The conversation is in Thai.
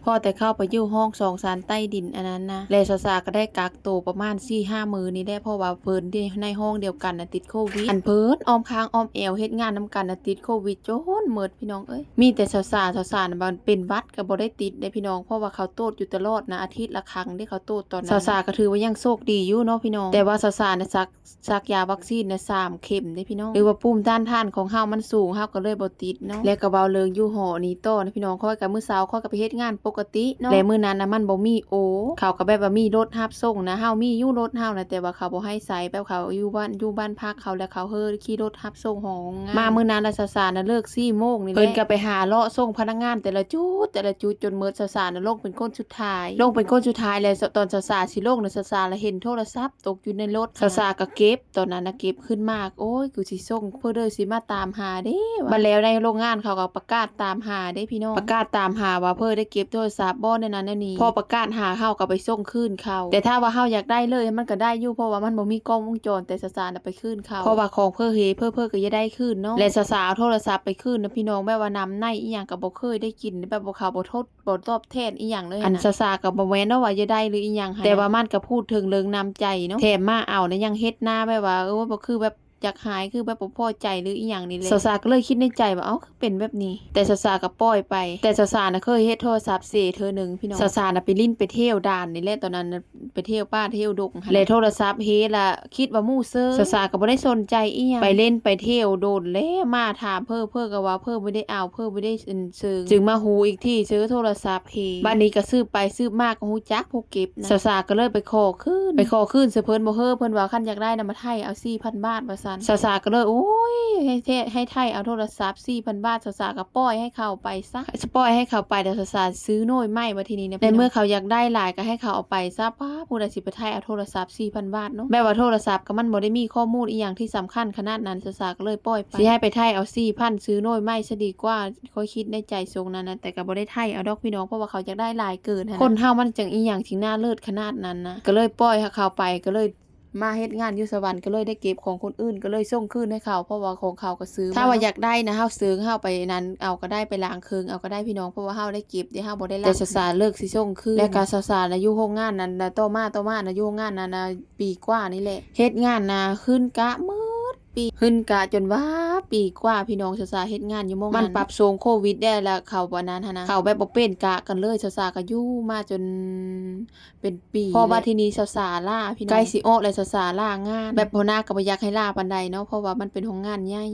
พอแต่เข้าไปอยู่ห้องสองสารใต้ดินอันนั้นนะแล้วสาวๆก็ได้กักตัวประมาณ4-5 มื้อนี่ได้เพราะว่าเพิ่นที่ในห้องเดียวกันน่ะติดโควิดอันเพิ่นอ้อมค้างอ้อมแอวเฮ็ดงานนำกันน่ะติดโควิดจนหมดพี่น้องเอ้ยมีแต่สาวๆน่ะมันเป็นหวัดก็บ่ได้ติดได้พี่น้องเพราะว่าเขาโตดอยู่ตลอดนะอาทิตย์ละครั้งที่เขาโตดตอนนั้นสาวๆก็ถือว่ายังโชคดีอยู่เนาะพี่น้องแต่ว่าสาวๆน่ะซักยาวัคซีนน่ะ3 เข็มเด้พี่น้องหรือว่าภูมิต้านทานของเฮามันสูงเฮาก็เลยบ่ติดเนาะแล้วก็เว้าเรื่องอยู่หอนี้ต่อนะพี่น้องค่อยก็มื้อเช้าค่อยก็ไปเฮ็ดงานปกติเนาะและมื้อนั้นน่ะมันบ่มีโอเขาก็แบบว่ามีรถรับส่งนะเฮามีอยู่รถเฮานะแต่ว่าเขาบ่ให้ใช้แบบเขาอยู่บ้านพักเขาแล้วเขาขี่รถรับส่งของงานมามื้อนั้นน่ะสาวๆน่ะเลิก4 โมงนี่แหละเพิ่นก็ไปหาเลาะส่งพนักงานแต่ละจุดจนหมดสาวๆน่ะลงเป็นคนสุดท้ายแล้วตอนสาวๆสิลงน่ะสาวๆละเห็นโทรศัพท์ตกอยู่ในรถสาวๆก็เก็บตอนนั้นน่ะเก็บขึ้นมาโอ้ยกูสิส่งเพิ่นเด้อสิมาตามหาเด้บัดแล้วในโรงงานเขาก็ประกาศตามหาเด้พี่น้องประกาศตามหาว่าเพิ่นได้เก็บโทรศัพท์บ่ในนั้นนี่พอประกาศหาเฮาก็ไปส่งคืนเขาแต่ถ้าว่าเฮาอยากได้เลยมันก็ได้อยู่เพราะว่ามันบ่มีกล้องวงจรแต่สาวๆน่ะไปคืนเขาเพราะว่าของเพิ่นก็จะได้คืนเนาะและสาวๆโทรศัพท์ไปคืนนะพี่น้องแบบว่านำในอีหยังก็บ่เคยได้กินแบบบ่เขาบ่ตอบแทนอีหยังเลยอันสาวๆก็บ่แม่นว่าจะได้หรืออีหยังแต่ว่ามันก็พูดถึงเรื่องน้ำใจเนาะแถมมาเอานะยังเฮ็ดหน้าแบบว่าบ่คือแบบอยากหายคือแบบบ่พอใจหรืออีหยังนี่แหละสาวๆก็เลยคิดในใจว่าเอ้าเป็นแบบนี้แต่สาวๆก็ปล่อยไปแต่สาวๆน่ะเคยเฮ็ดโทรศัพท์เสียเทื่อนึงพี่น้องสาวๆน่ะไปลิ้นไปเที่ยวด่านนี่แหละตอนนั้นไปเที่ยวป่าเที่ยวดงหั่นแล้วโทรศัพท์เฮ็ดละคิดว่าหมู่เซิงสาวๆก็บ่ได้สนใจอีหยังไปเล่นไปเที่ยวโดนแล้วมาถามเพิ่นก็ว่าเพิ่นบ่ได้เอาเพิ่นบ่ได้ซื้อจึงมาฮู้อีกทีซื้อโทรศัพท์เฮบัดนี้ก็ซื้อไปซื้อมาก็ฮู้จักผู้เก็บนะสาวๆก็เลยไปขอคืนซะเพิ่นบ่เฮ้อเพิ่นว่าคันอยากได้นำมาไทยเอา 4,000 บาทว่าซั่นสาวๆก็เลยโอ้ยให้ไทยเอาโทรศัพท์ 4,000 บาทสาวๆก็ปล่อยให้เขาไปซะปล่อยให้เขาไปแต่สาวๆซื้อโน้อยใหม่มาทีนี้นะในเมื่อเขาอยากได้หลายก็ให้เขาเอาไปซะป้าผู้ใดสิไปไทยเอาโทรศัพท์ 4,000 บาทเนาะแบบว่าโทรศัพท์ก็มันบ่ได้มีข้อมูลอีหยังที่สำคัญขนาดนั้นสาวๆก็เลยปล่อยไปสิให้ไปไทยเอา 4,000 ซื้อโน้อยใหม่ซะดีกว่าค่อยคิดในใจทรงนั้นนะแต่ก็บ่ได้ไทยเอาดอกพี่น้องเพราะว่าเขาอยากได้หลายเกินคนเฮามันจังอีหยังที่น่าเลิศขนาดนั้นนะก็เลยปล่อยให้เขาไปก็เลยมาเฮ็ดงานอยู่สวรรค์ก็เลยได้เก็บของคนอื่นก็เลยส่งคืนให้เขาเพราะว่าของเขาก็ซื้อถ้าว่าอยากได้นะเฮาซื้อเฮาไปนั้นเอาก็ได้ไปล้างเครื่องเอาก็ได้พี่น้องเพราะว่าเฮาได้เก็บเดี๋ยวเฮาบ่ได้ล้างแต่สาเลิกสิส่งคืนและก็สาน่ะอยู่โรงงานนั้นต่อมาน่ะอยู่โรงงานนั้นน่ะปีกว่านี่แหละเฮ็ดงานน่ะขึ้นกะมืดปีขึ้นกะจนว่าปีกว่าพี่น้องสาเฮ็ดงานอยู่หม้องนั้นมันปรับโซงโควิดได้แล้วเขาบ่นั้นหั่นนะเขาแบบบ่เป็นกะกันเลยสาก็อยู่มาจนเป็นปีพอว่าทีนี้สาลาพี่น้องใกล้สิออกแล้วสาลางานแบบหัวหน้าก็บ่อยากให้ลาปานใดเนาะเพราะว่ามันเป็นโรงงานใหญ่